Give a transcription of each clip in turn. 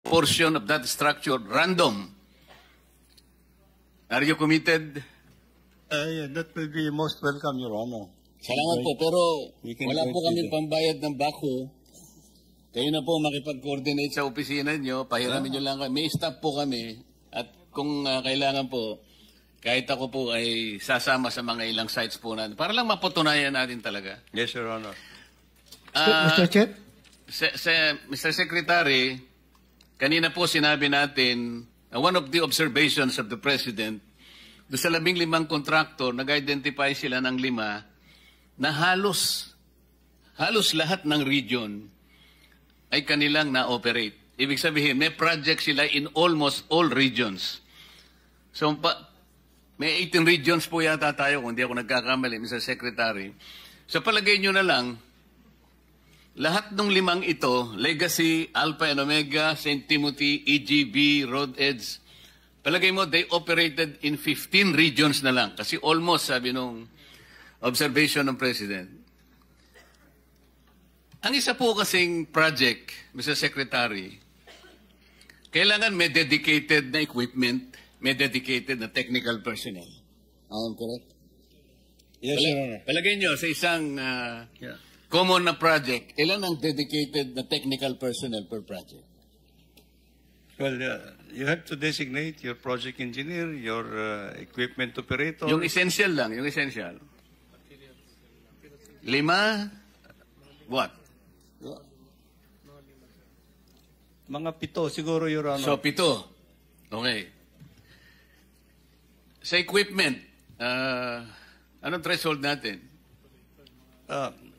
portion of that structure random. Are you committed? Yeah, that will be most welcome, Your Honor. Salamat po, pero We can wala wait po kami today. pambayad ng backhoe. Kayo na po makipag-coordinate sa opisina nyo, pahiramin nyo lang kami. May staff po kami, at kung kailangan po, kahit ako po ay sasama sa mga ilang sites po natin, para lang mapatunayan natin talaga. Yes, Your Honor. Mr. Chair? Mr. Secretary, kanina po sinabi natin, one of the observations of the President, doon sa 15 contractor, nag-identify sila ng 5 na halos lahat ng region ay kanilang na-operate. Ibig sabihin, may project sila in almost all regions. So, may 18 regions po yata tayo, kung hindi ako nagkakamali, Mr. Secretary. So, palagay nyo na lang, lahat ng 5 ito, Legacy, Alpha and Omega, St. Timothy, EGB, Road Edge, palagay mo, they operated in 15 regions na lang. Kasi almost, sabi nung observation ng President. Ang isa po kasing project, Mr. Secretary, kailangan may dedicated na equipment, may dedicated na technical personnel. Am I correct? Yes, Your Honor. Palagay nyo, sa isang common na project, ilan ang dedicated na technical personnel per project? Well, you have to designate your project engineer, your equipment operator. Yung essential lang, yung essential. 5? What? Mga 7 siguro, Your Honor. So, 7. Okay. Sa equipment, anong threshold natin?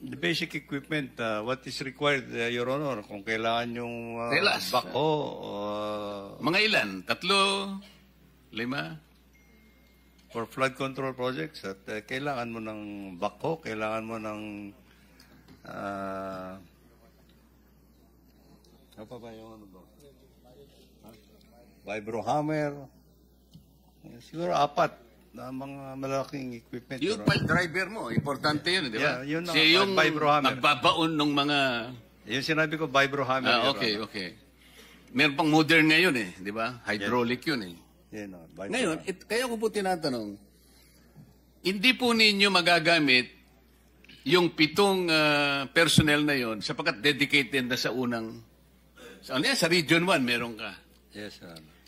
The basic equipment, what is required, Your Honor, kung kailangan yung Tell us. backhoe Mga ilan? 3? 5? for flood control projects, at kailangan mo ng backhoe, kailangan mo ng ano pa ba yung ano ba? Vibrohammer. Siguro 4 na mga malaking equipment. Yung Your Honor. pile driver mo, importante yun, di ba? Yeah, yun ang Siya yung vibrohammer. magbabaon ng mga... Yung sinabi ko, vibrohammer. Your okay, Honor. okay. Meron pang modern ngayon eh, di ba? Hydraulic yun eh. Yan, vibrohammer. Ngayon, kaya ko po tinatanong, hindi po ninyo magagamit yung 7 personnel na yon sapagkat dedicated na sa unang... Sa Region 1, meron ka. Yes, Your Honor.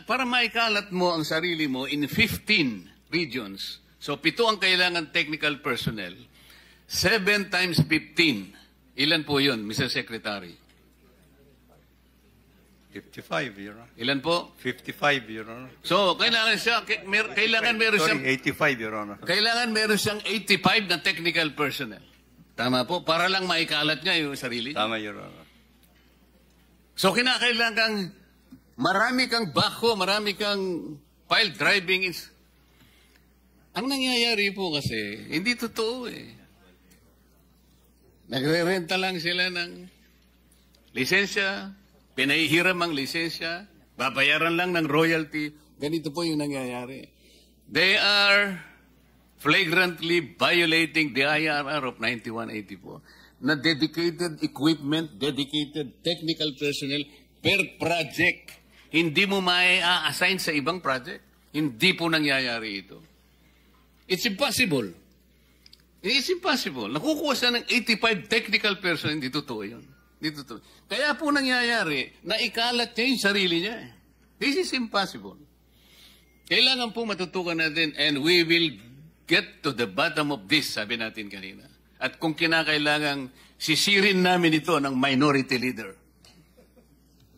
Para maikalat mo ang sarili mo in 15 regions, so 7 ang kailangan technical personnel, 7 times 15, ilan po yun, Mr. Secretary? 55, Your Honor. Ilan po? 55, Your Honor. So, kailangan meron siyang... Sorry, 85, Your Honor. Kailangan meron siyang 85 na technical personnel. Tama po? Para lang maikalat niya yung sarili. Tama, Your Honor. So, kinakailangan marami kang backhoe, marami kang pile driving. Ang nangyayari po kasi, hindi totoo eh. Nagre-renta lang sila ng lisensya, pinahihiram ang lisensya, babayaran lang ng royalty. Ganito po yung nangyayari. They are flagrantly violating the IRR of 9184 na dedicated equipment, dedicated technical personnel per project. Hindi mo mai-assign sa ibang project. Hindi po nangyayari ito. It's impossible. It's impossible. Nakukuha siya ng 85 technical personnel. Hindi totoo yun. Hindi totoo. Kaya po nangyayari, naikalat niya yung sarili niya. This is impossible. Kailangan po matutukan natin and we will get to the bottom of this, sabi natin kanina. At kung kinakailangang sisirin namin ito ng minority leader,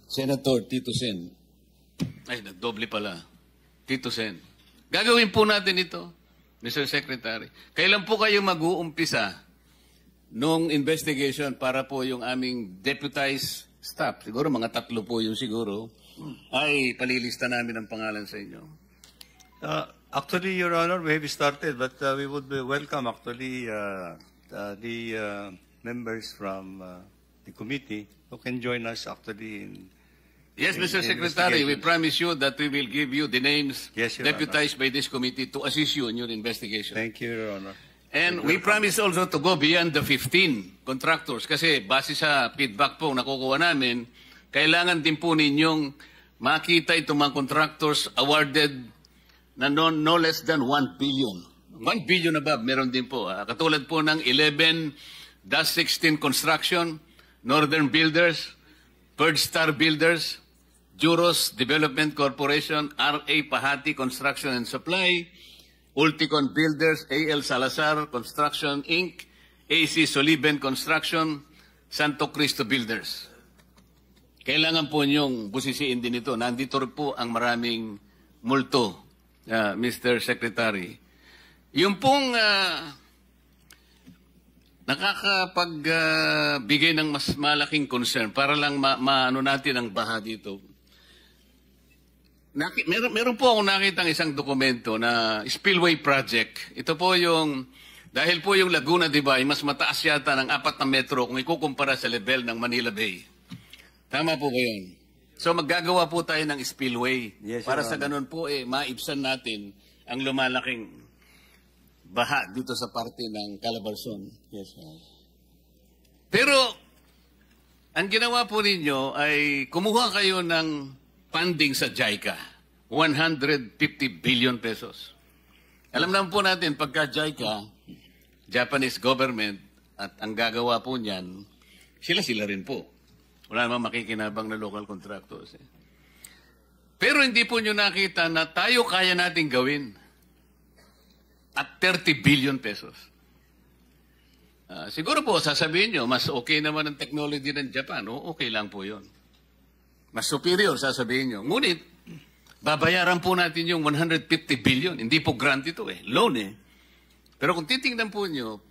Senator Tito Sen. Ay, nagdoble pala. Tito Sen. Gagawin po natin ito, Mr. Secretary. Kailan po kayo mag-uumpisa nung investigation para po yung aming deputized staff? Siguro mga 3 po yung siguro. Ay, palilista namin ang pangalan sa inyo. Actually, Your Honor, we have started, but we would welcome actually the members from the committee who can join us actually in... Yes, Mr. Secretary, we promise you that we will give you the names Yes, Your deputized by this committee to assist you in your investigation. Thank you, Your Honor. And we promise also to go beyond the 15 contractors kasi base sa feedback po nakukuha namin, kailangan din po ninyong makita itong mga contractors awarded na no less than 1 billion. 1 billion above, meron din po. Katulad po ng 11-16 Construction, Northern Builders, Third Star Builders, Juros Development Corporation, RA Pahati Construction and Supply, Ulticon Builders, AL Salazar Construction Inc., AC Soliben Construction, Santo Cristo Builders. Kailangan po niyong busisiin din ito. Nandito rin po ang maraming multo, Mr. Secretary. Yung pong nakakapagbigay ng mas malaking concern para lang maano natin ang baha dito. Meron po akong nakitang isang dokumento na spillway project. Ito po yung, dahil po yung Laguna, di ba, ay mas mataas yata ng 4 na metro kung ikukumpara sa level ng Manila Bay. Tama po ba yun? So maggagawa po tayo ng spillway. Yes, para sa ganun po, maibsan natin ang lumalaking baha dito sa parte ng Calabarzon. Yes, sir. Pero, ang ginawa po ninyo ay kumuha kayo ng funding sa JICA. 150 billion pesos. Alam naman po natin, pagka JICA, Japanese government, at ang gagawa po niyan, sila rin po. Wala namang makikinabang na local contractors. Pero hindi po nyo nakita na tayo kaya nating gawin at 30 billion pesos. Siguro po, sasabihin nyo, mas okay naman ang technology ng Japan. O, okay lang po yun. Mas superior, sasabihin nyo. Ngunit, babayaran po natin yung 150 billion. Hindi po grant ito loan Pero kung titingnan po nyo,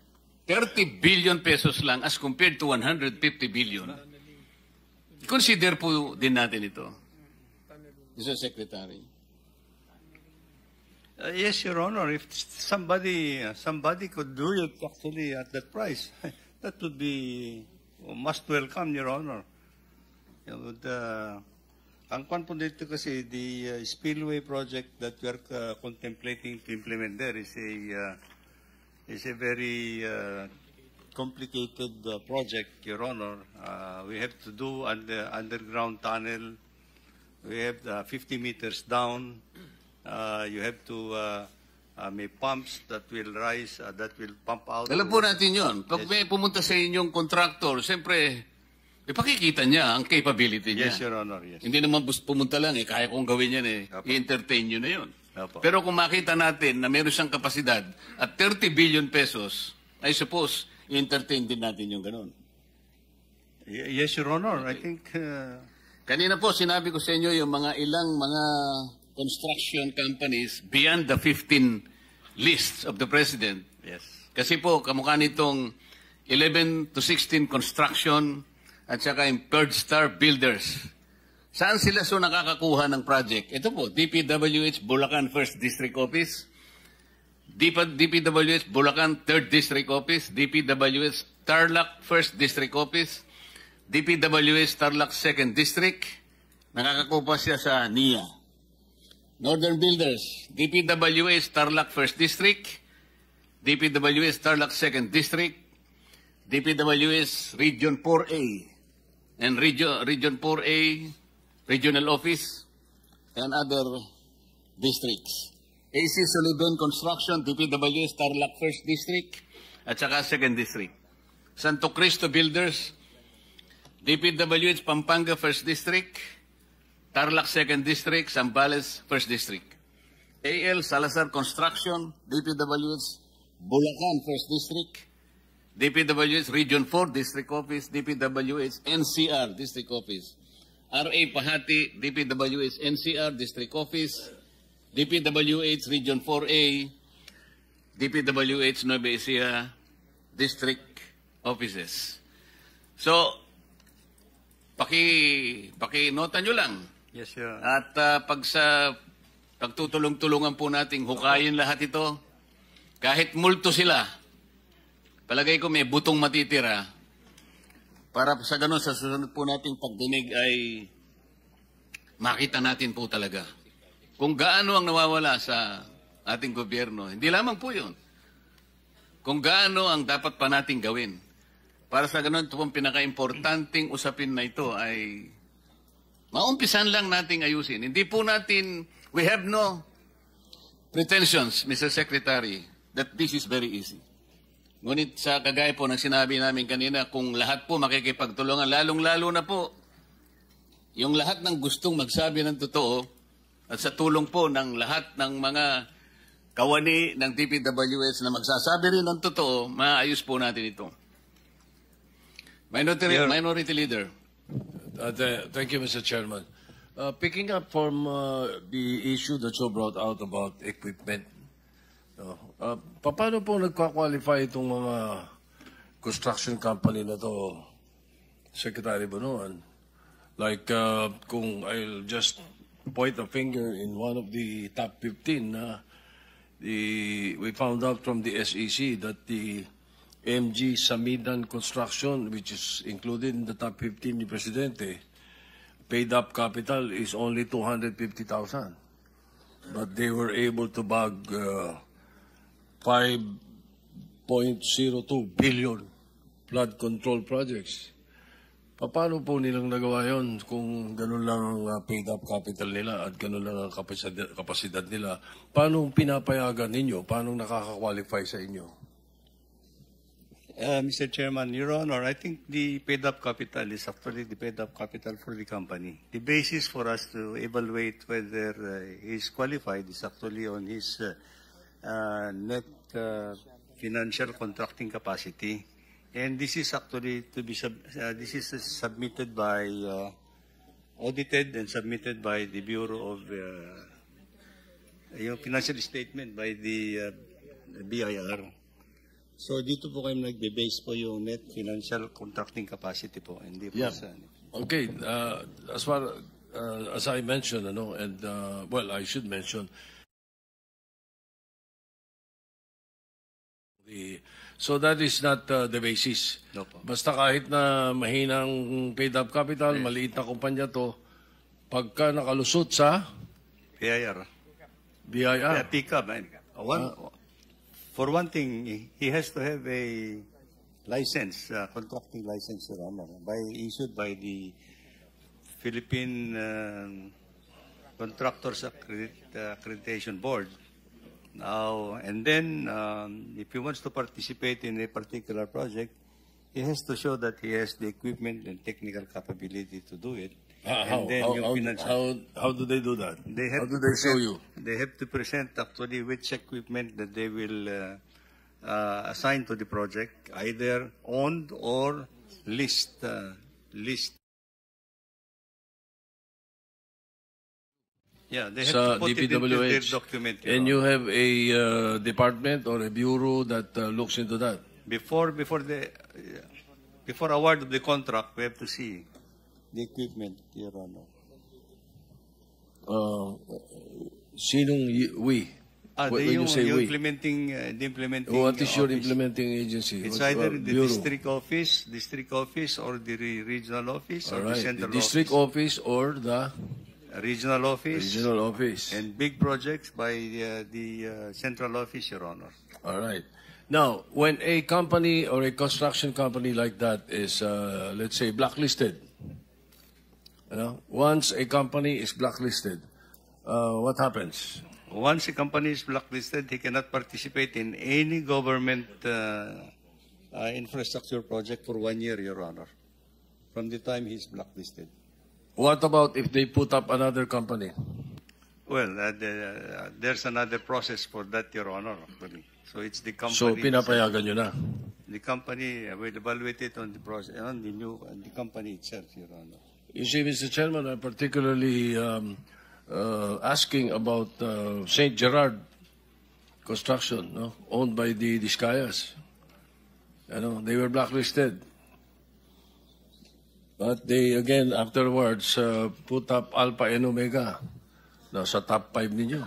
30 billion pesos lang as compared to 150 billion. Consider po din natin ito, Mr. Secretary. Yes, Your Honor. If somebody could do it actually at that price, that would be must welcome, Your Honor. Ang kwan po dito kasi, the spillway project that we are contemplating to implement there is a very complicated project, Your Honor. We have to do an underground tunnel. We have 50 meters down. You have to may pumps that will rise, that will pump out. Alam po natin yun. Pag may pumunta sa inyong contractor, siyempre, ipakikita niya ang capability niya. Yes, Your Honor. Yes. Hindi naman pumunta lang, kaya kong gawin yan i-entertain nyo na yun. Apo. Pero kung makita natin na meron siyang kapasidad at 30 billion pesos, I suppose, i-entertain din natin yung ganun. Yes, Your Honor. I think... Kanina po, sinabi ko sa inyo yung ilang mga construction companies beyond the 15 lists of the President. Yes. Kasi po, kamukha nitong 11 to 16 construction at saka yung Third Star Builders. Saan sila nakakakuha ng project? Ito po, DPWH Bulacan First District Office, DPWH Bulacan Third District Office, DPWH Tarlac First District Office, DPWH Tarlac Second District, nakakakuha siya sa NIA. Northern Builders, DPWH Tarlac First District, DPWH Tarlac Second District, DPWH Region 4A, and Region 4A Regional Office, and other districts. AC Sullivan Construction, DPWH Tarlac First District, at saka Second District. Santo Cristo Builders, DPWH Pampanga First District, Tarlac Second District, Zambales First District. AL Salazar Construction, DPWH Bulacan First District, DPWH Region 4 District Office, DPWH NCR District Office, RA Pahati, DPWH NCR District Office, DPWH Region 4A, DPWH Nueva Ecija District Offices. So, paki-nota nyo lang. Yes, sir. At pagtutulong-tulungan po nating hukayin lahat ito, kahit multo sila, palagay ko may butong matitira, para sa ganun sa susunod po nating pagdinig ay makita natin po talaga kung gaano ang nawawala sa ating gobyerno. Hindi lamang po yun. Kung gaano ang dapat pa nating gawin. Para sa ganun, ito pong pinaka-importanting usapin na ito ay maumpisan lang nating ayusin. Hindi po natin, we have no pretensions, Mr. Secretary, that this is very easy. Ngunit sa kagaya po ng sinabi namin kanina, kung lahat po makikipagtulungan, lalong-lalo na po, yung lahat ng gustong magsabi ng totoo, at sa tulong po ng lahat ng mga kawani ng DPWH na magsasabi rin ng totoo, maayos po natin ito. Minority Leader. Thank you, Mr. Chairman. Picking up from the issue that you brought out about equipment, paano po nagka-qualify itong mga construction company na to, Secretary Bonoan? Like, kung I'll just point a finger in one of the top 15, we found out from the SEC that the MG Samidan Construction, which is included in the top 15 ni Presidente, paid up capital is only 250,000. But they were able to bag 5.02 billion flood control projects. Paano po nilang nagawa yon kung ganun lang ang paid up capital nila at ganun lang ang kapasidad nila? Paano pinapayagan ninyo? Paano nakaka-qualify sa inyo? Mr. Chairman, Your Honor, I think the paid-up capital is actually the paid-up capital for the company. The basis for us to evaluate whether he's qualified is actually on his net financial contracting capacity. And this is actually to be this is submitted by audited and submitted by the Bureau of financial statement by the BIR. So dito po kayo nagbe-base po yung net financial contracting capacity po, hindi po sa... Okay, as far as I mentioned, and well, I should mention, so that is not the basis. No po. Basta kahit na mahinang paid-up capital, maliit na kumpanya to, pagka nakalusot sa BIR. BIR. PICAB. For one thing, he has to have a license, contracting license, Your Honor, issued by the Philippine Contractors Accreditation Board. Now, and then, if he wants to participate in a particular project, he has to show that he has the equipment and technical capability to do it. How do they do that? How do they show you? They have to present actually which equipment that they will assign to the project, either owned or leased. Yeah, they have Sa to put it into their DPWH. document. And you have a department or a bureau that looks into that? Before award of the contract, we have to see the equipment, Your Honor. Sinong we? When you say we? The implementing What is your office. implementing agency? It's What's either the the bureau? district office, or the regional office, All or right. the central The district office or the regional office, regional office. and big projects by the central office, Your Honor. All right. Now, when a company or a construction company like that is, let's say, blacklisted, once a company is blacklisted, what happens? Once a company is blacklisted, he cannot participate in any government infrastructure project for 1 year, Your Honor, from the time he's blacklisted. What about if they put up another company? Well, there's another process for that, Your Honor, actually. So it's the company. So, pinapayagan nyo na. The company will evaluate it on the process, on the company itself, Your Honor. You see, Mr. Chairman, I'm particularly asking about St. Gerard Construction, owned by the Discayas. They were blacklisted. But they, again, afterwards, put up Alpha and Omega. Sa top 5 ninyo.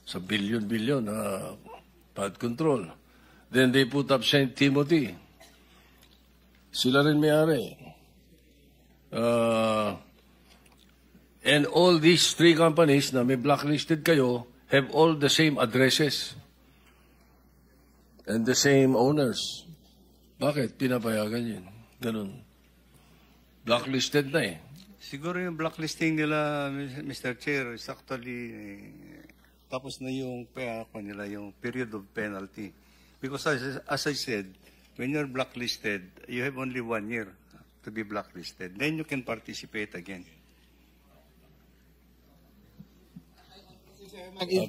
Sa billion, flood control. Then they put up St. Timothy. Sila rin may-ari. And all these three companies na may blacklisted kayo have all the same addresses and the same owners. Bakit pinapayagan yun? Ganun. Blacklisted na eh. Siguro yung blacklisting nila, Mr. Chair, is actually tapos na yung nila, yung period of penalty. Because as I said, when you're blacklisted, you have only 1 year to be blacklisted. Then you can participate again.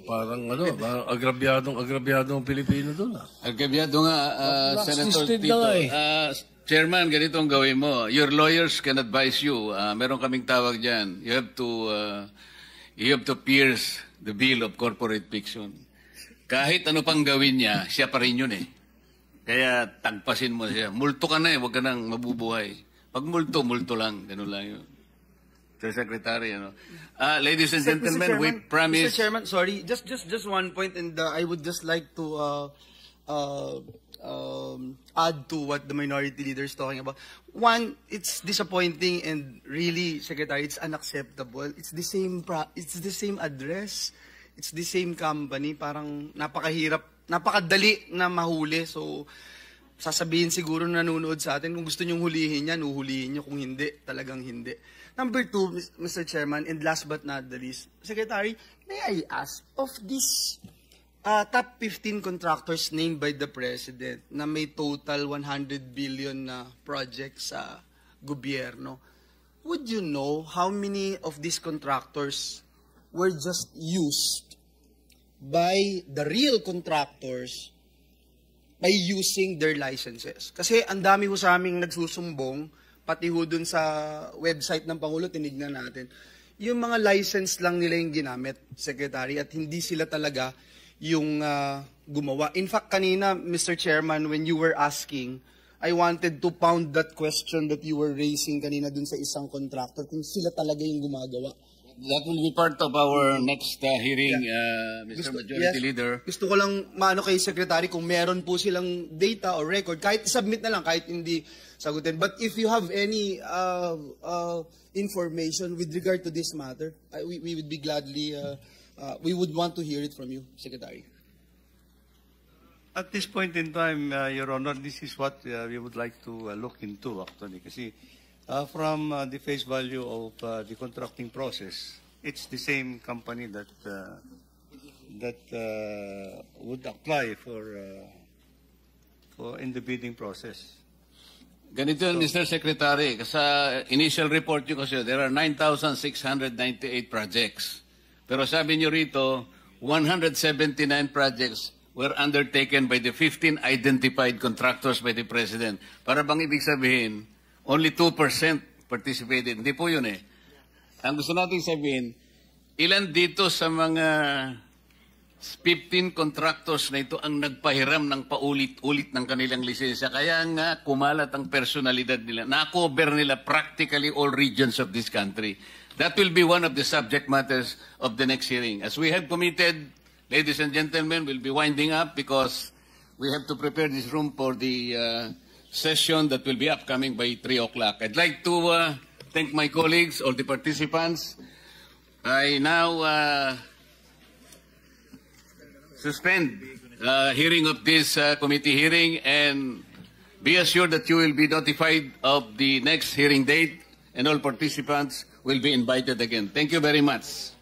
Parang agrabyadong Pilipino doon. Agrabyado nga, Senator Blacklisted Tito. na eh. Chairman, ganito ang gawin mo. Your lawyers can advise you. Meron kaming tawag dyan. You have to pierce the veil of corporate fiction. Kahit ano pang gawin niya, siya pa rin yun eh. Kaya tagpasin mo siya. Multo ka na eh, huwag ka nang mabubuhay. Pag multo, multo lang. Ganun lang yun. Sir Secretary, ano. Ladies and gentlemen, we promise... Mr. Chairman, sorry, just 1 point, and I would just like to add to what the minority leader is talking about. One, it's disappointing and really, Secretary, it's unacceptable. It's the same address, it's the same company. Parang napakadali na mahuli. So, sasabihin siguro na nanonood sa atin, kung gusto nyong hulihin yan, uhulihin nyo. Kung hindi, talagang hindi. Number 2, Mr. Chairman, and last but not the least, Secretary, may I ask, of this top 15 contractors named by the President na may total 100 billion na projects sa gobyerno, would you know how many of these contractors were just used by the real contractors by using their licenses? Kasi ang dami ho sa aming nagsusumbong, pati ho dun sa website ng Pangulo, tinignan natin, yung mga license lang nila yung ginamit, Secretary, at hindi sila talaga yung gumawa. In fact, kanina, Mr. Chairman, when you were asking, I wanted to pound that question that you were raising kanina dun sa isang contractor, kung sila talaga yung gumagawa. That will be part of our next hearing, Mr. Majority Leader. Gusto ko lang maano kay Secretary kung meron po silang data or record, kahit submit na lang, kahit hindi sagutin. But if you have any information with regard to this matter, we would be gladly, we would want to hear it from you, Secretary. At this point in time, Your Honor, this is what we would like to look into actually. Kasi from the face value of the contracting process, it's the same company that would apply for in the bidding process. Ganito yun, Mr. Secretary, sa initial report nyo kasi, there are 9,698 projects. Pero sabi nyo rito, 179 projects were undertaken by the 15 identified contractors by the President. Para bang ibig sabihin, only 2% participated. Hindi po yun eh. Ang gusto natin sabihin, ilan dito sa mga 15 contractors na ito ang nagpahiram ng paulit-ulit ng kanilang lisensya. Kaya nga kumalat ang personalidad nila. Na-cover nila practically all regions of this country. That will be one of the subject matters of the next hearing. As we have committed, ladies and gentlemen, we'll be winding up because we have to prepare this room for the session that will be upcoming by 3 o'clock. I'd like to thank my colleagues, all the participants. I now suspend hearing of this committee hearing, and be assured that you will be notified of the next hearing date, and all participants will be invited again. Thank you very much.